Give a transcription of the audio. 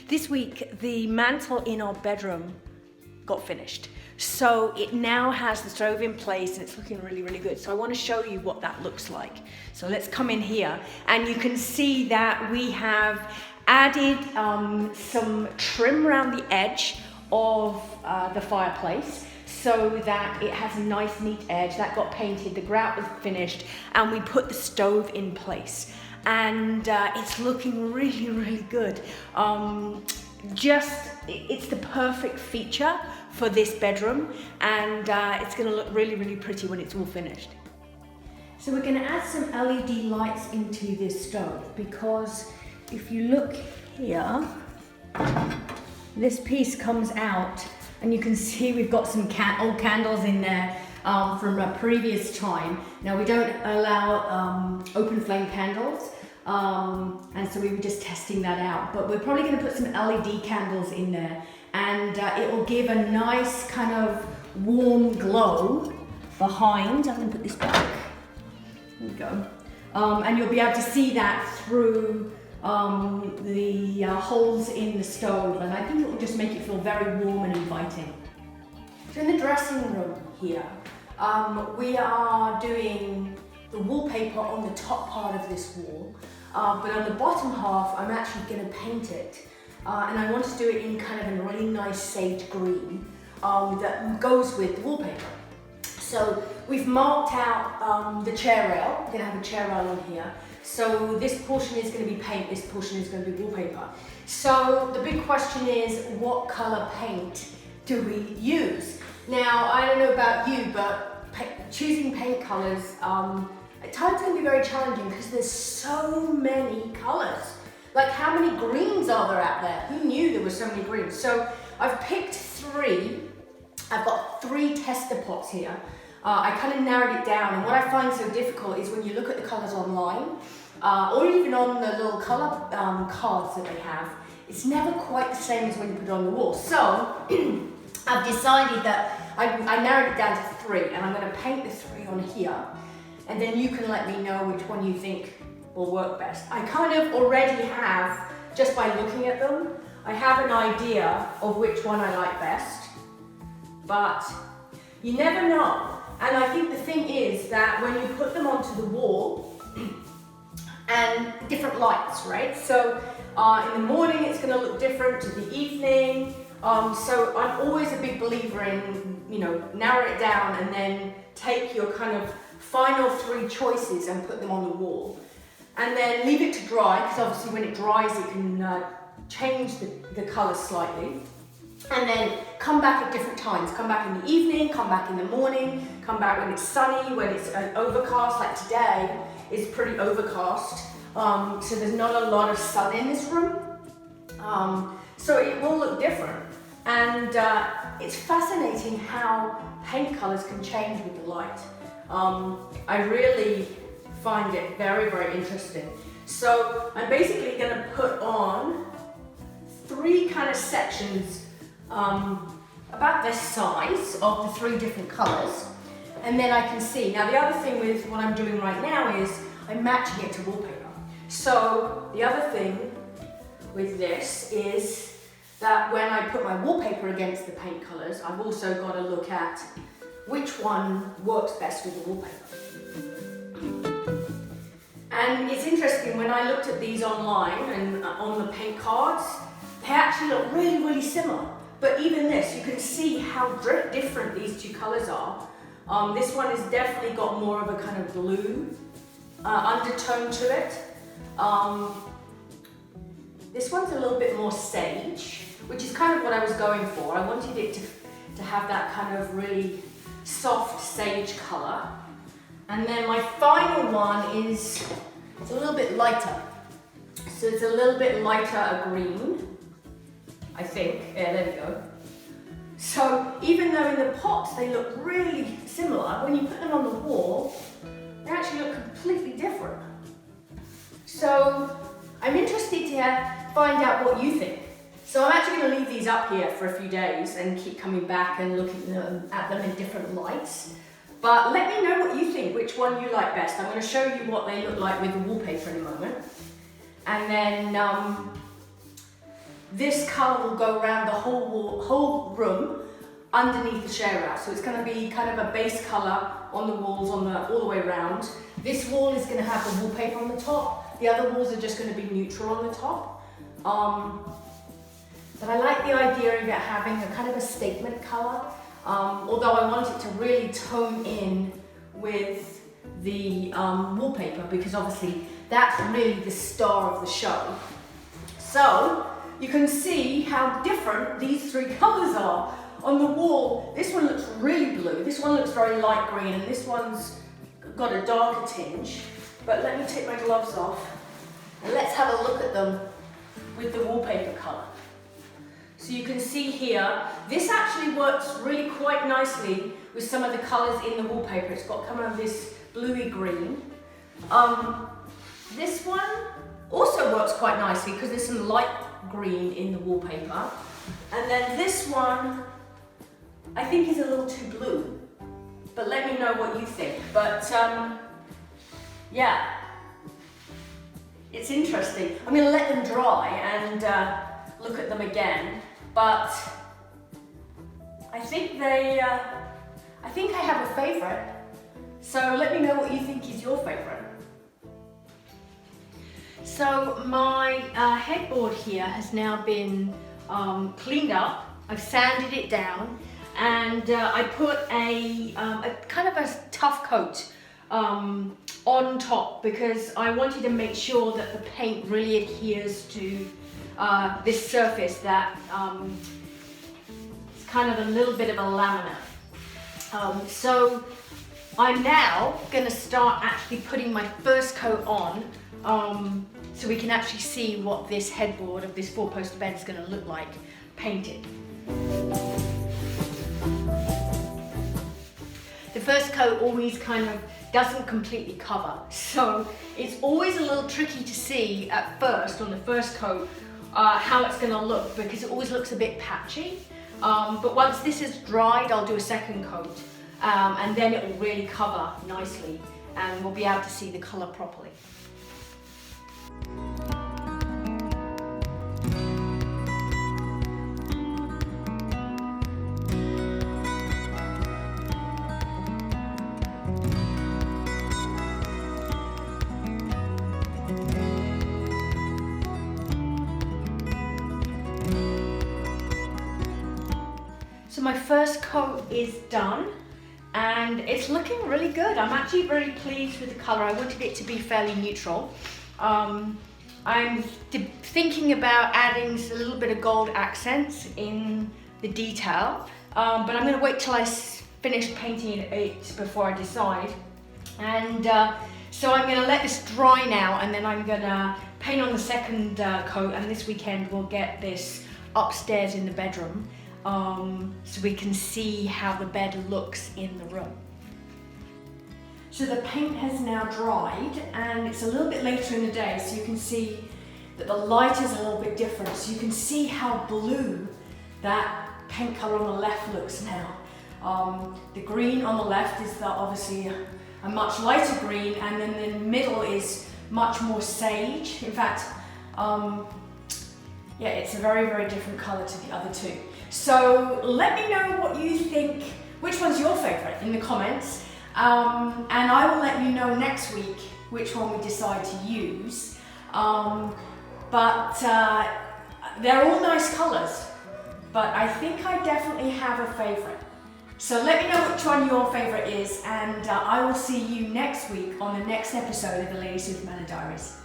This week, the mantle in our bedroom got finished. So it now has the stove in place and it's looking really, really good. So I want to show you what that looks like. So let's come in here and you can see that we have added some trim around the edge of the fireplace so that it has a nice neat edge. That got painted, the grout was finished, and we put the stove in place. And it's looking really, really good. It's the perfect feature for this bedroom, and it's gonna look really, really pretty when it's all finished. So we're gonna add some LED lights into this stove, because if you look here, this piece comes out and you can see we've got some old candles in there from a previous time. Now we don't allow open flame candles, and so we were just testing that out, but we're probably going to put some LED candles in there, and it will give a nice kind of warm glow behind. I'm going to put this back. There we go. And you'll be able to see that through the holes in the stove, and I think it will just make it feel very warm and inviting. So in the dressing room here, we are doing the wallpaper on the top part of this wall, but on the bottom half I'm actually going to paint it, and I want to do it in kind of a really nice sage green that goes with the wallpaper. So we've marked out the chair rail. We're going to have a chair rail on here. So this portion is going to be paint, this portion is going to be wallpaper. So the big question is, what color paint do we use? Now, I don't know about you, but choosing paint colors, at times can be very challenging because there's so many colors. Like, how many greens are there out there? Who knew there were so many greens? So I've picked three. I've got 3 tester pots here. I kind of narrowed it down, and what I find so difficult is when you look at the colors online, or even on the little color cards that they have, it's never quite the same as when you put it on the wall. So I've decided that I narrowed it down to 3, and I'm going to paint the 3 on here, and then you can let me know which one you think will work best. I kind of already have, just by looking at them, I have an idea of which one I like best, but you never know. And I think the thing is that when you put them onto the wall, and different lights, right? So in the morning it's going to look different to the evening. So I'm always a big believer in, narrow it down and then take your kind of final 3 choices and put them on the wall. And then leave it to dry, because obviously when it dries it can change the colour slightly. And then come back at different times. Come back in the evening, come back in the morning, come back when it's sunny, when it's overcast, like today is pretty overcast. So there's not a lot of sun in this room. So it will look different. And it's fascinating how paint colours can change with the light. I really find it very, very interesting. So I'm basically going to put on 3 kind of sections about this size of the 3 different colours, and then I can see. Now the other thing with what I'm doing right now is I'm matching it to wallpaper. So the other thing with this is that when I put my wallpaper against the paint colours, I've also got to look at which one works best with the wallpaper. And it's interesting, when I looked at these online and on the paint cards, they actually look really, really similar. But even this, you can see how different these 2 colours are. This one has definitely got more of a kind of blue undertone to it. This one's a little bit more sage, which is kind of what I was going for. I wanted it to have that kind of really soft sage colour. And then my final one it's a little bit lighter. So it's a little bit lighter a green, I think. Yeah, there we go. So even though in the pots they look really similar, when you put them on the wall, they actually look completely different. So I'm interested to find out what you think. So I'm actually going to leave these up here for a few days and keep coming back and looking at them in different lights. But let me know what you think, which one you like best. I'm going to show you what they look like with the wallpaper in a moment. And then this colour will go around the whole room underneath the share house. So it's going to be kind of a base colour on the walls all the way around. This wall is going to have the wallpaper on the top. The other walls are just going to be neutral on the top. But I like the idea of it having a kind of a statement colour. Although I want it to really tone in with the wallpaper, because obviously that's really the star of the show. So you can see how different these three colours are. On the wall, this one looks really blue, this one looks very light green, and this one's got a darker tinge. But let me take my gloves off and let's have a look at them with the wallpaper colour. So you can see here, this actually works really quite nicely with some of the colours in the wallpaper. It's got kind of this bluey green. This one also works quite nicely because there's some light green in the wallpaper. And then this one, I think is a little too blue. But let me know what you think. But yeah, it's interesting. I'm going to let them dry and look at them again. But I think I have a favourite. So let me know what you think is your favourite. So my headboard here has now been cleaned up. I've sanded it down, and I put a kind of a tough coat on top because I wanted to make sure that the paint really adheres to this surface that it's kind of a little bit of a laminate. So I'm now going to start actually putting my first coat on so we can actually see what this headboard of this four-poster bed is going to look like painted. The first coat always kind of doesn't completely cover, so it's always a little tricky to see at first on the first coat how it's going to look, because it always looks a bit patchy. But once this is dried, I'll do a second coat, and then it will really cover nicely and we'll be able to see the colour properly. So my first coat is done and it's looking really good. I'm actually very pleased with the colour. I wanted it to be fairly neutral. I'm thinking about adding a little bit of gold accents in the detail, but I'm going to wait till I finish painting it before I decide. And so I'm going to let this dry now, and then I'm going to paint on the second coat, and this weekend we'll get this upstairs in the bedroom. So we can see how the bed looks in the room. So the paint has now dried and it's a little bit later in the day, so you can see that the light is a little bit different. So you can see how blue that paint colour on the left looks now. The green on the left is obviously a much lighter green, and then the middle is much more sage. In fact, yeah, it's a very, very different colour to the other two. So let me know what you think, which one's your favourite in the comments, and I will let you know next week which one we decide to use. But they're all nice colours, but I think I definitely have a favourite. So let me know which one your favourite is, and I will see you next week on the next episode of the Lady Smith Manor Diaries.